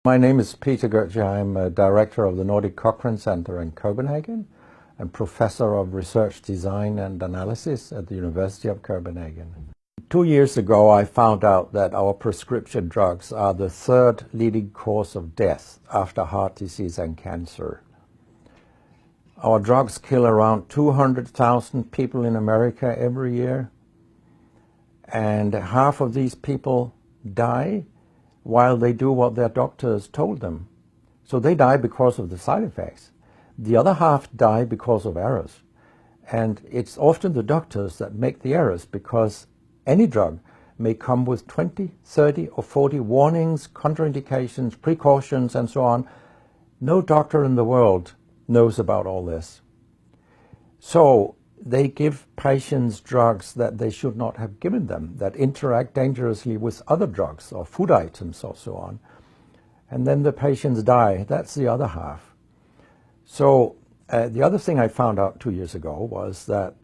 My name is Peter Goethe. I'm a director of the Nordic Cochrane Center in Copenhagen and professor of research design and analysis at the University of Copenhagen. 2 years ago, I found out that our prescription drugs are the third leading cause of death after heart disease and cancer. Our drugs kill around 200,000 people in America every year, and half of these people die while they do what their doctors told them. So they die because of the side effects. The other half die because of errors. And it's often the doctors that make the errors, because any drug may come with 20, 30 or 40 warnings, contraindications, precautions and so on. No doctor in the world knows about all this. So they give patients drugs that they should not have given them, that interact dangerously with other drugs or food items or so on. And then the patients die. That's the other half. So the other thing I found out 2 years ago was that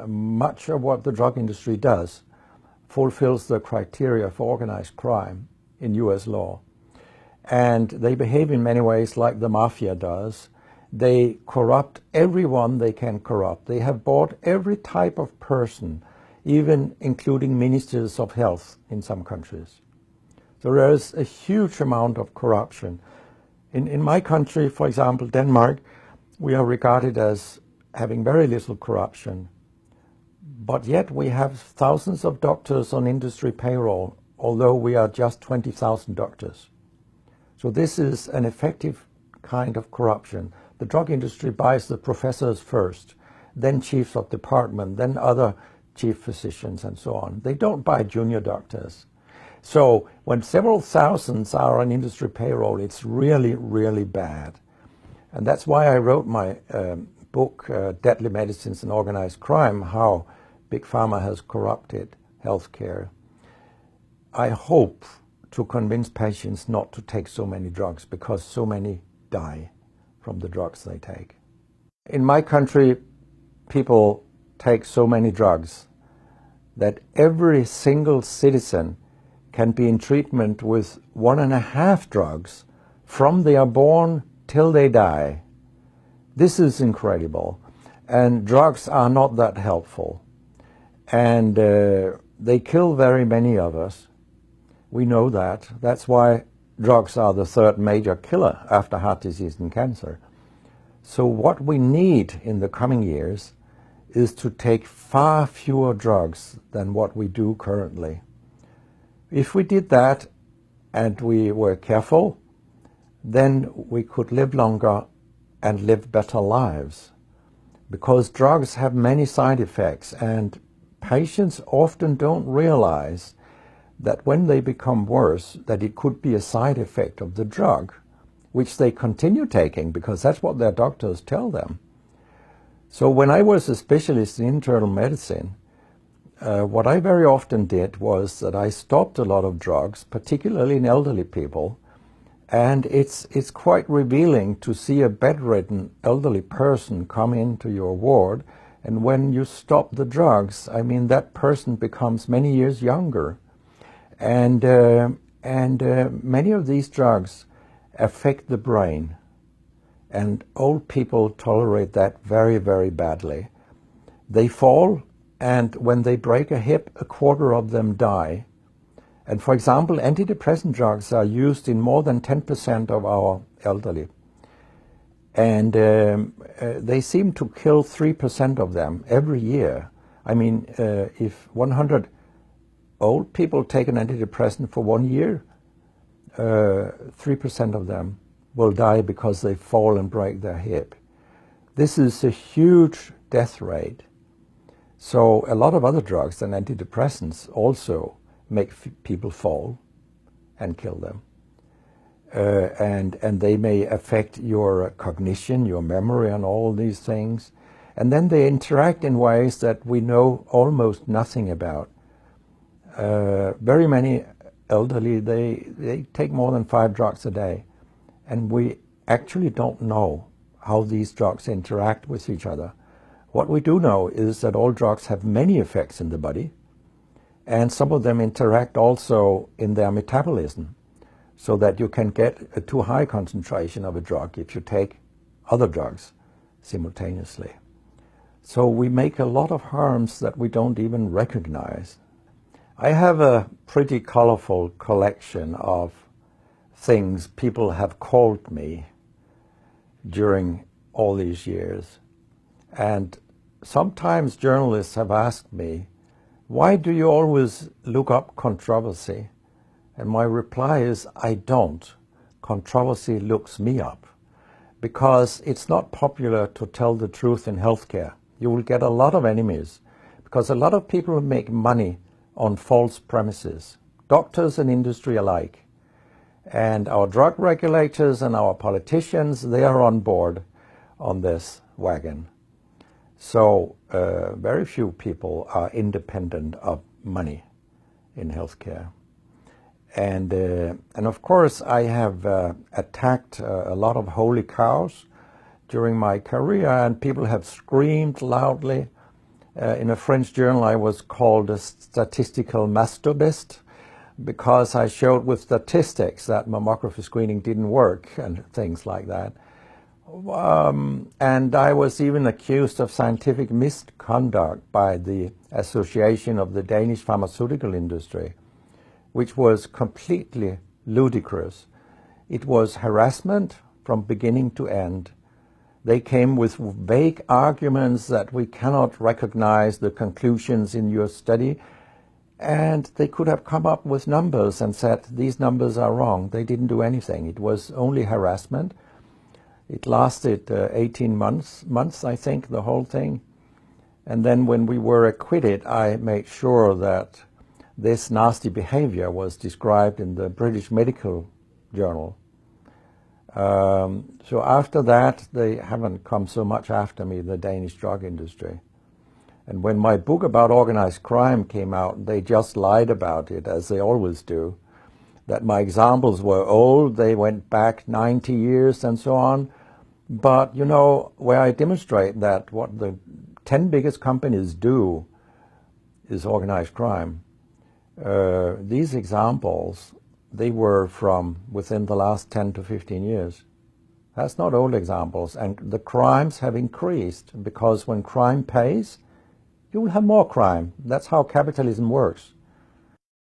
much of what the drug industry does fulfills the criteria for organized crime in US law. And they behave in many ways like the mafia does. They corrupt everyone they can corrupt. They have bought every type of person, even including ministers of health in some countries. So there is a huge amount of corruption. In my country, for example, Denmark, we are regarded as having very little corruption. But yet we have thousands of doctors on industry payroll, although we are just 20,000 doctors. So this is an effective kind of corruption. The drug industry buys the professors first, then chiefs of department, then other chief physicians and so on. They don't buy junior doctors. So when several thousands are on industry payroll, it's really, really bad. And that's why I wrote my book, Deadly Medicines and Organized Crime, How Big Pharma Has Corrupted Healthcare. I hope to convince patients not to take so many drugs, because so many die from the drugs they take. In my country, people take so many drugs that every single citizen can be in treatment with 1.5 drugs from they are born till they die. This is incredible. And drugs are not that helpful. And they kill very many of us. We know that. That's why drugs are the third major killer after heart disease and cancer. So what we need in the coming years is to take far fewer drugs than what we do currently. If we did that and we were careful, then we could live longer and live better lives. Because drugs have many side effects, and patients often don't realize that when they become worse, that it could be a side effect of the drug, which they continue taking because that's what their doctors tell them. So when I was a specialist in internal medicine, what I very often did was that I stopped a lot of drugs, particularly in elderly people, and it's quite revealing to see a bedridden elderly person come into your ward, and when you stop the drugs, I mean, that person becomes many years younger. And many of these drugs affect the brain, and old people tolerate that very, very badly. They fall, and when they break a hip, 1/4 of them die. And for example, antidepressant drugs are used in more than 10% of our elderly. And they seem to kill 3% of them every year. I mean, if 100 old people take an antidepressant for 1 year, 3% of them will die because they fall and break their hip. This is a huge death rate. So a lot of other drugs than antidepressants also make people fall and kill them. And they may affect your cognition, your memory and all these things. And then they interact in ways that we know almost nothing about. Very many elderly, they take more than 5 drugs a day, and we actually don't know how these drugs interact with each other. What we do know is that all drugs have many effects in the body, and some of them interact also in their metabolism. so that you can get a too high concentration of a drug if you take other drugs simultaneously. So we make a lot of harms that we don't even recognize. I have a pretty colorful collection of things people have called me during all these years. And sometimes journalists have asked me, why do you always look up controversy? And my reply is, I don't. Controversy looks me up. Because it's not popular to tell the truth in healthcare. You will get a lot of enemies. Because a lot of people make money on false premises. Doctors and industry alike. And our drug regulators and our politicians, they are on board on this wagon. So very few people are independent of money in healthcare. And of course I have attacked a lot of holy cows during my career, and people have screamed loudly. In a French journal I was called a statistical masturbist, because I showed with statistics that mammography screening didn't work and things like that. And I was even accused of scientific misconduct by the Association of the Danish Pharmaceutical Industry, which was completely ludicrous. It was harassment from beginning to end. They came with vague arguments that we cannot recognize the conclusions in your study. And they could have come up with numbers and said, these numbers are wrong. They didn't do anything. It was only harassment. It lasted 18 months, I think, the whole thing. And then when we were acquitted, I made sure that this nasty behavior was described in the British Medical Journal. So after that, they haven't come so much after me, the Danish drug industry. And when my book about organized crime came out, they just lied about it, as they always do. That my examples were old, they went back 90 years and so on. But, you know, where I demonstrate that what the 10 biggest companies do is organized crime, these examples, they were from within the last 10 to 15 years. That's not old examples. And the crimes have increased, because when crime pays, you will have more crime. That's how capitalism works.